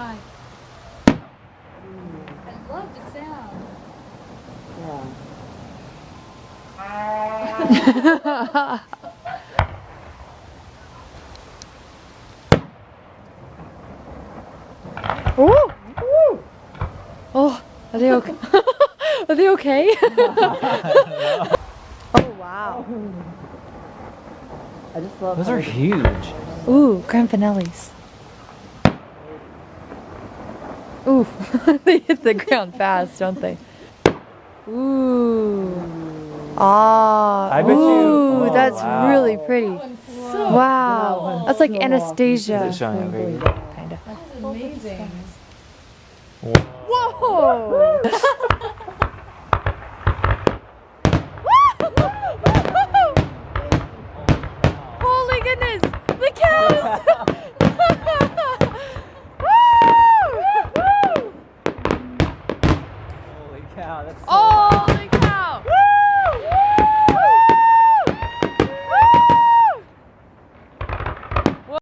high. I love the sound. Yeah. Ooh. Oh, are they okay? Are they okay? Oh wow. I just love Those are huge. Ooh, grand finales. Ooh, they hit the ground fast, don't they? Ooh. Ah. I bet you- Ooh, oh, that's wow. really pretty. Wow. That's like Anastasia. Is it showing up here? Kinda. That's amazing. Whoa! Holy goodness! The cows! Woo! Holy cow, that's so Oh, the